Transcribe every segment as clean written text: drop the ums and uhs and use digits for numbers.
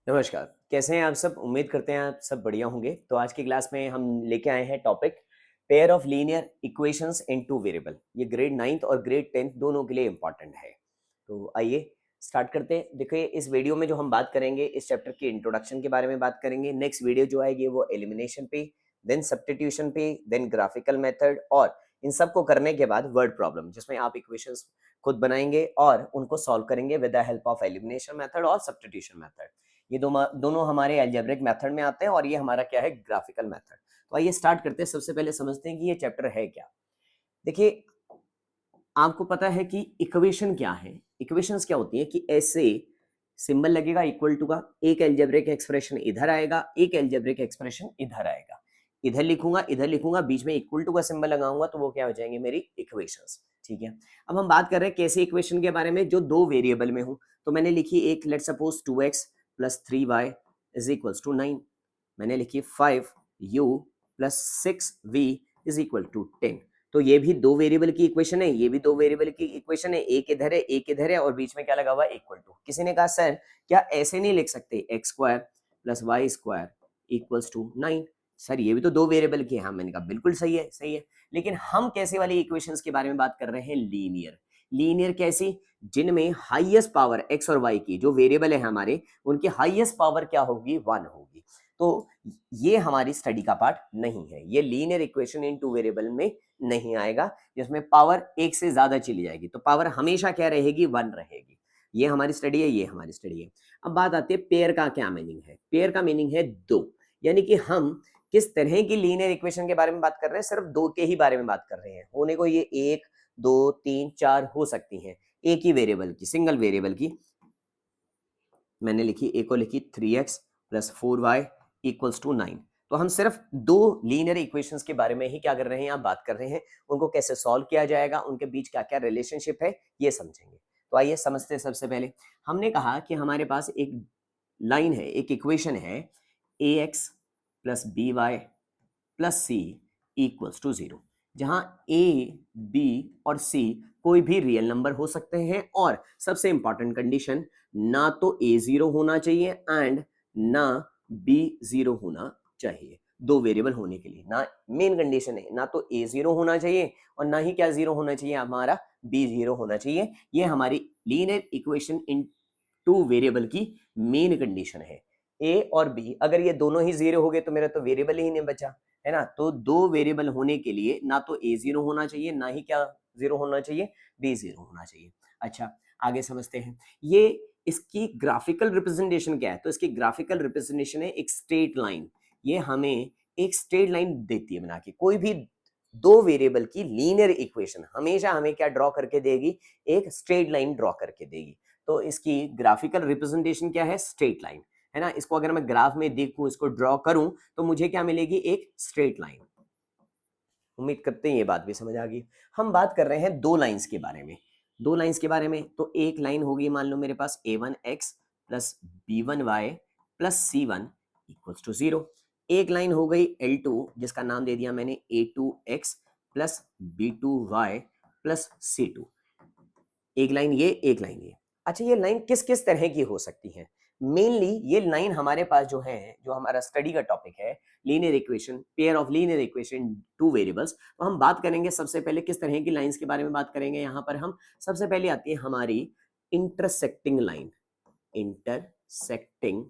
नमस्कार, कैसे हैं आप सब? उम्मीद करते हैं आप सब बढ़िया होंगे। तो आज की क्लास में हम लेके आए हैं topic pair of linear equations in two variable. ये ग्रेड 9th और ग्रेड 10th दोनों के लिए इंपॉर्टेंट है। तो आइए स्टार्ट करते हैं। देखिए, इस वीडियो में जो हम बात करेंगे, इस चैप्टर के इंट्रोडक्शन के बारे में बात करेंगे। नेक्स्ट वीडियो जो आएगी वो एलिमिनेशन पे, देन सब्स्टिट्यूशन पे, देन ग्राफिकल मेथड, और इन सब को करने के बाद वर्ड प्रॉब्लम, जिसमें आप इक्वेशंस खुद बनाएंगे और उनको सॉल्व करेंगे with the help of elimination method और सब्स्टिट्यूशन मेथड। ये दोनों हमारे अलजेब्रिक मेथड में आते हैं और ये हमारा क्या है, ग्राफिकल मेथड। तो आइए स्टार्ट करते हैं। सबसे पहले समझते हैं कि ये चैप्टर है क्या। देखिए, आपको पता है कि इक्वेशन क्या है। इक्वेशंस क्या होती है कि ऐसे सिंबल लगेगा इक्वल टू का, एक अलजेब्रिक एक्सप्रेशन इधर आएगा, एक अलजेब्रिक एक्सप्रेशन इधर आएगा। इधर लिखूंगा, बीच में इक्वल टू का सिंबल लगाऊंगा, तो वो क्या हो जाएंगे, मेरी इक्वेशंस। ठीक है। अब हम बात कर रहे हैं कैसे इक्वेशन के बारे में जो दो वेरिएबल में हो। तो मैंने लिखी एक, let suppose 2x plus 3y is equals to 9। मैंने लिखी 5u plus 6v is equal to 10। तो ये भी दो वेरिएबल की इक्वेशन है, ये भी दो वेरिएबल की इक्वेशन है। एक इधर है, एक इधर है, और बीच में क्या लगा हुआ है, इक्वल टू। किसी ने कहा सर क्या ऐसे नहीं लिख सकते, x square plus y square equals to 9? Sir ये भी तो दो वेरिएबल की है। हाँ, मैंने कहा बिल्कुल सही है, सही है। लेकिन हम कैसे वाली इक्वेशंस के बारे में बात कर रहे हैं, लीनियर। लीनियर कैसी? जिनमें हाईएस्ट पावर एक्स और वाई की जो वेरिएबल है हमारे, उनकी हाईएस्ट पावर क्या होगी, 1 होगी। तो ये हमारी स्टडी का पार्ट नहीं है। ये linear equation in two variable में नहीं आएगा, जिसमें पावर एक से ज्यादा चली जाएगी। तो पावर हमेशा क्या रहेगी, 1 रहेगी। ये हमारी स्टडी है, ये हमारी स्टडी है। अब बात आती है पेयर का क्या मीनिंग है। पेयर का मीनिंग है दो, यानी कि हम किस तरह की लीनियर इक्वेशन के बारे में बात कर रहे हैं, सिर्फ दो के ही बारे में बात कर रहे हैं। होने को ये 1 2 3 4 हो सकती हैं, एक ही वेरिएबल की, सिंगल वेरिएबल की। मैंने लिखी, एक को लिखी 3x plus 4y equals to 9। तो हम सिर्फ दो लीनियर इक्वेशंस के बारे में ही क्या कर रहे हैं, यहाँ बात कर रहे हैं। उनको कैसे सॉल्व किया जाएगा, उनके बीच क्या क्या रिलेशनशिप है, ये समझेंगे। तो आइए समझते हैं। सबसे पहले हमने कहा कि हमारे पास एक लाइन है, एक इक्वेशन है, ax plus b y plus c equals to 0, जहां a b और c कोई भी रियल नंबर हो सकते हैं। और सबसे इंपॉर्टेंट कंडीशन, ना तो a 0 होना चाहिए एंड ना b 0 होना चाहिए। दो वेरिएबल होने के लिए ना, मेन कंडीशन है, ना तो a 0 होना चाहिए और ना ही क्या 0 होना चाहिए, हमारा b 0 होना चाहिए। ये हमारी linear equation in two variable की मेन कंडीशन है। a और b अगर ये दोनों ही 0 हो गए तो मेरा तो वेरिएबल ही नहीं बचा, है ना। तो दो वेरिएबल होने के लिए ना तो a 0 होना चाहिए, ना ही क्या 0 होना चाहिए, b 0 होना चाहिए। अच्छा, आगे समझते हैं। ये इसकी ग्राफिकल रिप्रेजेंटेशन क्या है? तो इसकी ग्राफिकल रिप्रेजेंटेशन है एक स्ट्रेट लाइन। ये हमें एक स्ट्रेट लाइन देती है बना के। कोई भी दो वेरिएबल की लीनियर इक्वेशन हमेशा हमें क्या ड्रॉ करके देगी, एक स्ट्रेट लाइन ड्रॉ करके देगी। तो इसकी ग्राफिकल रिप्रेजेंटेशन क्या है, स्ट्रेट लाइन, है ना। इसको अगर मैं ग्राफ में देखूं, इसको ड्रॉ करूं, तो मुझे क्या मिलेगी, एक स्ट्रेट लाइन। उम्मीद करते हैं ये बात भी समझ आ गई। हम बात कर रहे हैं दो लाइंस के बारे में। दो लाइंस के बारे में, तो एक लाइन होगी, मान लो मेरे पास a1x plus b1y plus c1 equals to 0। एक लाइन हो गई l2, जिसका नाम दे दिया मैंने a2x plus b2y plus c2। एक लाइन ये, एक लाइन ये। अच्छा, ये लाइन किस किस तरह की हो सकती है? मेनली ये लाइन हमारे पास जो है, जो हमारा स्टडी का टॉपिक है, linear equation, pair of linear equation two variables, तो हम बात करेंगे सबसे पहले किस तरह की लाइंस के बारे में बात करेंगे। यहां पर हम सबसे पहले आती है हमारी intersecting line. Intersecting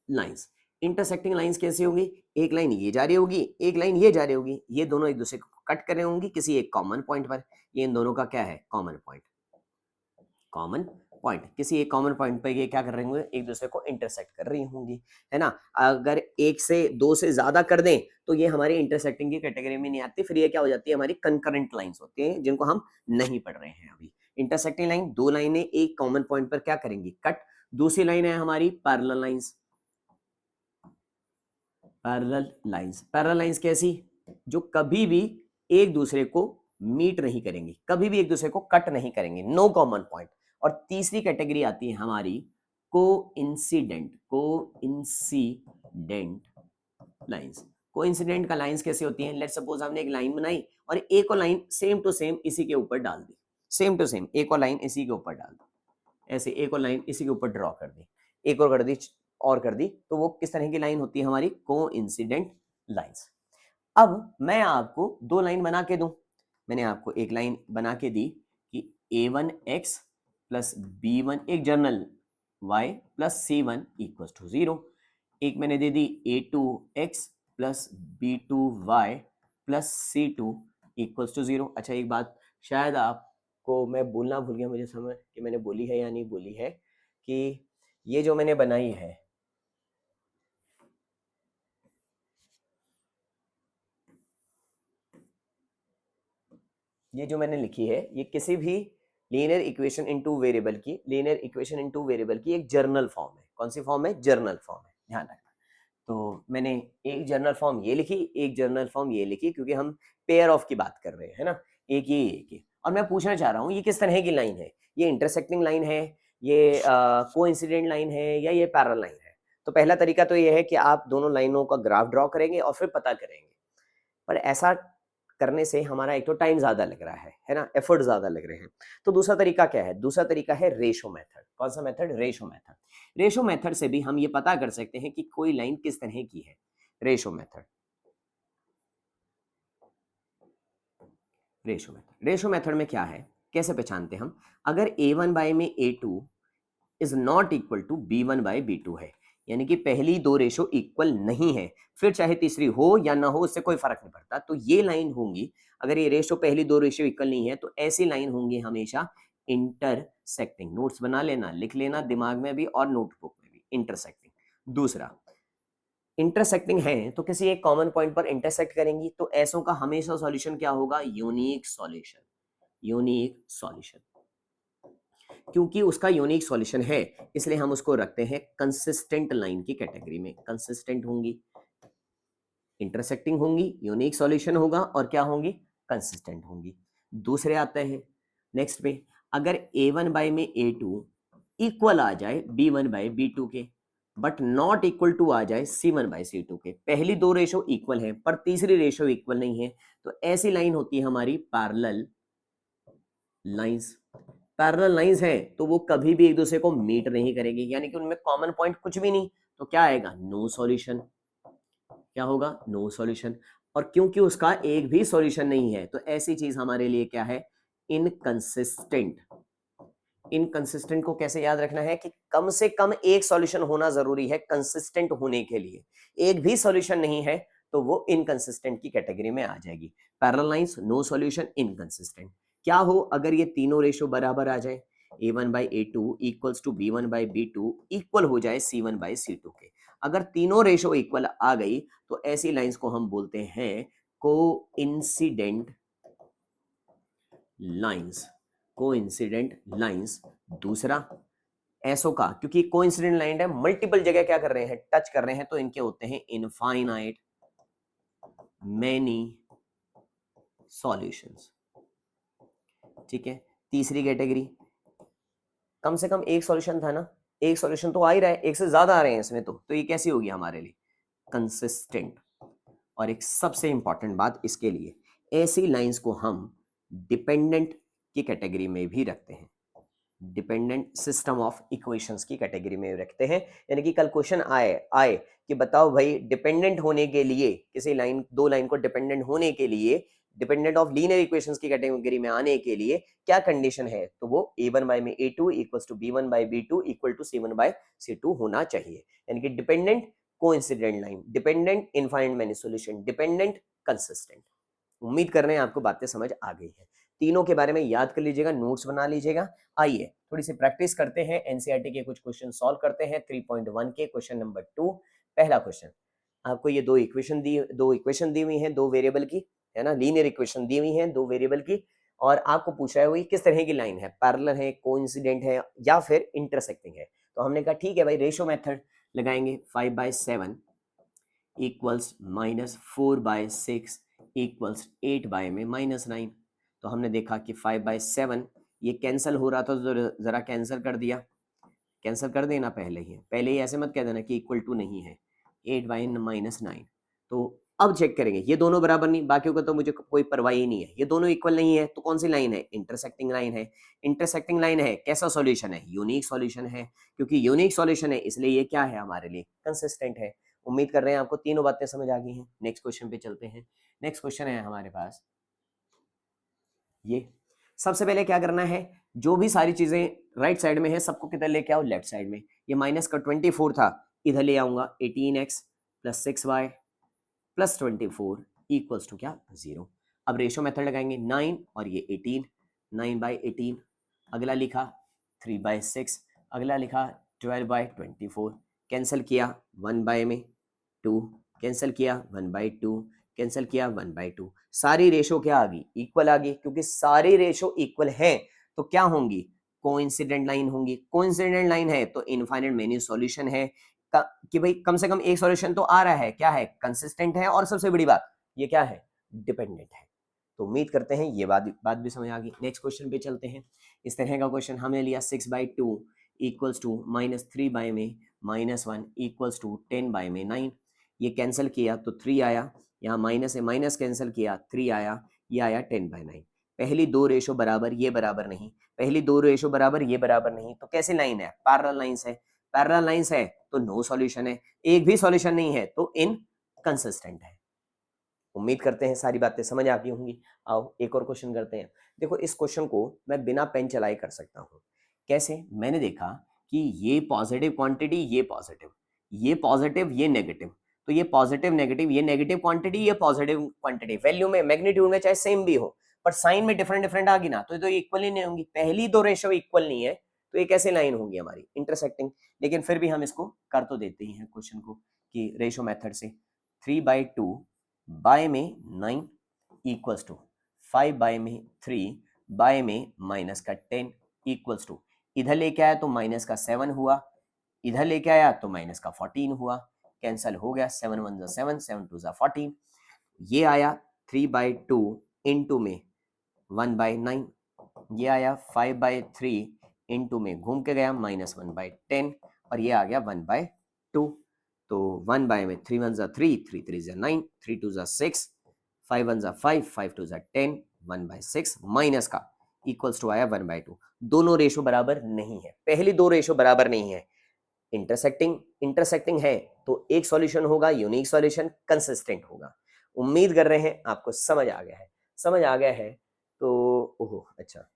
lines. Intersecting lines कैसी होंगी? एक लाइन ये जा रही होगी, एक लाइन ये जा रही होगी। ये दोनों एक दूसरे को कट कर रही होंगी किसी एक कॉमन पॉइंट पर। ये इन दोनों का क्या है, कॉमन पॉइंट। कॉमन पॉइंट, किसी एक कॉमन पॉइंट पे ये क्या कर रही होंगी, एक दूसरे को इंटरसेक्ट कर रही होंगी, है ना। अगर एक से दो से ज्यादा कर दें तो ये हमारी इंटरसेक्टिंग की कैटेगरी में नहीं आती, फिर ये क्या हो जाती है, हमारी कंकरेंट लाइंस होती हैं, जिनको हम नहीं पढ़ रहे हैं अभी। इंटरसेक्टिंग लाइन, दो लाइनें एक कॉमन पॉइंट पर क्या करेंगी, कट। दूसरी लाइन है हमारी parallel lines. Parallel lines, parallel lines कैसी? जो कभी भी एक दूसरे को मीट नहीं करेंगी, कभी भी एक दूसरे को कट नहीं करेंगे, नो कॉमन पॉइंट। और तीसरी कैटेगरी आती है हमारी को इंसिडेंट लाइंस। को इंसिडेंट का लाइंस कैसे होती हैं? लेट सपोज हमने एक लाइन बनाई और एक और लाइन सेम टू सेम इसी के ऊपर डाल दी, सेम टू सेम एक और लाइन इसी के ऊपर डाल दी, ऐसे एक और लाइन इसी के ऊपर ड्रॉ कर दी। एक और कर दी तो वो किस तरह की लाइन होती है हमारी, कोइंसिडेंट लाइंस। अब मैं आपको दो लाइन बना के दूं, मैंने आपको एक लाइन बना के दी कि a1x प्लस b1 एक जर्नल y plus c1 equal to 0, एक मैंने दे दी a2x plus b2y plus c2 equal to 0। अच्छा एक बात शायद आपको मैं बोलना भूल गया, मुझे समझ कि मैंने बोली है या नहीं बोली है, कि ये जो मैंने बनाई है ये जो मैंने लिखी है ये किसी भी लीनियर इक्वेशन इनटू वेरिएबल की एक जर्नल फॉर्म है। कौन सी फॉर्म है, जर्नल फॉर्म है, ध्यान रखना। तो मैंने एक जर्नल फॉर्म ये लिखी, एक जर्नल फॉर्म ये लिखी, क्योंकि हम पेयर ऑफ की बात कर रहे हैं, है ना, एक ये। और मैं पूछना चाह रहा हूँ ये किस तरह की लाइन है, ये इंटरसेक्टिंग लाइन है, ये कोइंसिडेंट लाइन है, या ये पैरेलल लाइन है। तो पहला तरीका तो ये है कि आप दोनों लाइनों का ग्राफ ड्रॉ करेंगे और फिर पता करेंगे, पर ऐसा करने से हमारा एक तो टाइम ज्यादा लग रहा है ना, एफर्ट ज्यादा लग रहे हैं। तो दूसरा तरीका क्या है, दूसरा तरीका है रेशो मेथड। कौन सा method, ratio method. Ratio method से भी हम ये पता कर सकते हैं कि कोई लाइन किस तरह की है। रेशो मेथड, रेशो मेथड में क्या है, कैसे पहचानते हम, अगर a1 बाय में a2 is not equal to b1 by b2 है, यानी कि पहली दो रेशो इक्वल नहीं है, फिर चाहे तीसरी हो या ना हो उससे कोई फर्क नहीं पड़ता, तो ये लाइन होंगी, अगर ये रेशो पहली दो रेशो इक्वल नहीं है तो ऐसी लाइन होंगी हमेशा इंटरसेक्टिंग। नोट्स बना लेना, लिख लेना दिमाग में भी और नोटबुक में भी, इंटरसेक्टिंग। दूसरा, इंटरसेक्टिंग है तो किसी एक कॉमन पॉइंट पर इंटरसेक्ट करेंगी, तो ऐसों का हमेशा सॉल्यूशन क्या होगा, यूनिक सॉल्यूशन। यूनिक सॉल्यूशन, क्योंकि उसका यूनिक सॉल्यूशन है इसलिए हम उसको रखते हैं कंसिस्टेंट लाइन की कैटेगरी में। कंसिस्टेंट होंगी, इंटरसेक्टिंग होंगी, यूनिक सॉल्यूशन होगा, और क्या होंगी, कंसिस्टेंट होंगी। दूसरे आते हैं नेक्स्ट में, अगर a1 बाय में a2 इक्वल आ जाए b1 बाय b2 के, बट नॉट इक्वल टू आ जाए c1 बाय c2 के, पहली दो रेशो इक्वल है पर तीसरी रेशो इक्वल नहीं है, तो ऐसी लाइन होती है हमारी पैरेलल लाइंस। पैरेलल लाइंस है तो वो कभी भी एक दूसरे को मीट नहीं करेगी, यानी कि उनमें कॉमन पॉइंट कुछ भी नहीं, तो क्या आएगा, नो सॉल्यूशन। क्या होगा, नो सॉल्यूशन। और क्योंकि उसका एक भी सॉल्यूशन नहीं है तो ऐसी चीज हमारे लिए क्या है, इनकंसिस्टेंट। इनकंसिस्टेंट को कैसे याद रखना है कि कम से कम एक सॉल्यूशन होना जरूरी है कंसिस्टेंट होने के लिए, एक भी सॉल्यूशन नहीं है तो वो इनकंसिस्टेंट की कैटेगरी में आ जाएगी। Parallel lines, no solution, inconsistent. क्या हो अगर ये तीनों रेशो बराबर आ जाए, a1 by a2 equals to b1 by b2 equal हो जाए c1 बाई c2 के, अगर तीनों रेशो इक्वल आ गई तो ऐसी लाइंस को हम बोलते हैं कोइंसिडेंट लाइंस। Coincident lines. दूसरा, एसओ का, क्योंकि कोइंसिडेंट लाइन है, मल्टीपल जगह क्या कर रहे हैं, टच कर रहे हैं, तो इनके होते हैं इनफाइनाइट मेनी सॉल्यूशंस। ठीक है। तीसरी कैटेगरी, कम से कम एक सॉल्यूशन था ना, एक सॉल्यूशन तो आ ही रहा है, एक से ज्यादा आ रहे हैं इसमें, तो ये कैसी होगी हमारे लिए, कंसिस्टेंट। और एक सबसे इंपॉर्टेंट बात इसके लिए, ऐसी लाइंस को हम डिपेंडेंट की कैटेगरी में भी रखते हैं, डिपेंडेंट सिस्टम ऑफ इक्वेशंस की कैटेगरी में रखते हैं। यानी कि कल क्वेश्चन आए आए कि बताओ भाई डिपेंडेंट होने के लिए, किसी लाइन, दो लाइन को डिपेंडेंट होने के लिए, डिपेंडेंट ऑफ लीनियर इक्वेशंस की कैटेगरी में आने के लिए क्या कंडीशन है, तो वो a1 बाय में a2 equals to b1 by b2 equal to c1 by c2 होना चाहिए। यानी कि dependent coincident line, dependent infinite many solution, dependent consistent. उम्मीद कर रहे हैं आपको बातें समझ आ गई है। तीनों के बारे में याद कर लीजिएगा, नोट्स बना लीजिएगा। आइए थोड़ी सी प्रैक्टिस करते हैं, एनसीईआरटी के कुछ क्वेश्चन सॉल्व करते हैं। 3.1 के क्वेश्चन नंबर 2, पहला क्वेश्चन, आपको ये दो इक्वेशन दी हुई हैं, दो वेरिएबल की, है ना, लीनियर इक्वेशन दी हुई हैं दो वेरिएबल की, और आपको पूछा है वही किस तरह की लाइन है, पैरेलल है, कोइंसिडेंट है, या फिर इंटरसेक्टिंग है। तो हमने कहा ठीक है भाई, रेशो मेथड लगाएंगे, 5/7 इक्वल्स -4/6 इक्वल्स 8 में -9। तो हमने देखा कि 5/7 ये कैंसिल हो रहा था, तो जरा कैंसिल कर दिया, कैंसिल कर देना पहले ही ऐसे मत कह देना कि इक्वल टू नहीं है, 8/-9, तो अब चेक करेंगे, ये दोनों बराबर नहीं, बाकियों का तो मुझे कोई परवाह ही नहीं है, ये दोनों इक्वल नहीं है, तो कौन सी लाइन है? इंटरसेक्टिंग लाइन है। इंटरसेक्टिंग लाइन है, कैसा सॉल्यूशन है? यूनिक सॉल्यूशन है, क्योंकि यूनिक सॉल्यूशन है इसलिए ये क्या है हमारे लिए? कंसिस्टेंट है। उम्मीद कर रहे हैं आपको तीनों बातें समझ आ गई हैं। नेक्स्ट क्वेश्चन पे चलते हैं। नेक्स्ट क्वेश्चन है हमारे पास ये। सबसे पहले क्या करना है, जो भी सारी चीजें राइट साइड में है सबको किधर लेके आओ? लेफ्ट साइड में। ये माइनस का 24 था, इधर ले आऊंगा 18x plus 6y plus 24 equals to क्या? 0। अब रेशो मेथड लगाएंगे, 9 और ये 18, 9/18। अगला लिखा 3/6, अगला लिखा 12/24। कैंसिल किया 1 में 2, कैंसिल किया 1/2, कैंसिल किया 1/2। सारी रेशो क्या आ गई? इक्वल आ गई, क्योंकि सारी रेशो इक्वल है तो क्या होंगी? कोइंसिडेंट लाइन होंगी। कोइंसिडेंट लाइन है तो इनफाइनाइट मेनी सॉल्यूशन है कि भाई कम से कम एक सॉल्यूशन तो आ रहा है। क्या है? कंसिस्टेंट है, और सबसे बड़ी बात ये क्या है? डिपेंडेंट है। तो उम्मीद करते हैं ये बात भी समझ आ गई। नेक्स्ट क्वेश्चन पे चलते हैं। इस तरह का क्वेश्चन हमने लिया 6/2 इक्वल्स टू -3 में -1 इक्वल्स टू 10 में 9। ये कैंसिल किया तो 3 आया, यहाँ माइनस से माइनस कैंसिल किया 3 आया, ये आया 10/9। पहली दो रेशो बराबर, ये बराबर नहीं, पहली दो रेशो बराबर, ये बराबर नहीं, तो कैसे लाइन है? पैरेलल लाइंस है। पैरेलल लाइंस है तो नो सॉल्यूशन है, एक भी सॉल्यूशन नहीं है तो इनकंसिस्टेंट है। उम्मीद करते हैं सारी बातें समझ आ गई होंगी। आओ एक और क्वेश्चन करते हैं। देखो इस क्वेश्चन को मैं बिना पेन चलाए कर सकता हूँ। कैसे? मैंने देखा कि ये पॉजिटिव क्वांटिटी, ये पॉजिटिव, ये पॉजिटिव, ये नेगेटिव, तो ये पॉजिटिव नेगेटिव, ये नेगेटिव क्वांटिटी, ये पॉजिटिव क्वांटिटी, वैल्यू में मैग्नीट्यूड में चाहे सेम भी हो, पर साइन में डिफरेंट डिफरेंट आ गई ना, तो इक्वल ही नहीं होंगी। पहली दो रेशो इक्वल नहीं है तो ये कैसे लाइन होगी हमारी? इंटरसेक्टिंग। लेकिन फिर भी हम इसको कर तो देते ही हैं क्वेश्चन को कि रेशो मेथड से 3/2 बाय में 9 इक्वल्स टू 5 में 3 बाय में माइनस का 10 इक्वल्स टू, इधर लेके आया तो माइनस का 7 हुआ, इधर लेके आया तो माइनस का 14 हुआ, कैंसल हो गया, 7 1 जा 7, 7 2 जा 14। ये आया 3/2 इंटू में 1/9, ये आया 5/3 इंटू में घूम के गया -1/10, और ये आ गया 1/2। तो 1 बाय में 3 1 जा 3, 3 3 जा 9, 3 2 जा 6, 5 1 जा 5, 5 2 जा 10, 1/6 माइनस का इक्वल्स टू आया 1/2। दोनों रेशो बराबर नहीं है, पहली दो रेशो बराबर नहीं है। इंटरसेक्टिंग है तो एक सॉल्यूशन होगा, यूनिक सॉल्यूशन, कंसिस्टेंट होगा। उम्मीद कर रहे हैं आपको समझ आ गया है। समझ आ गया है तो ओहो अच्छा,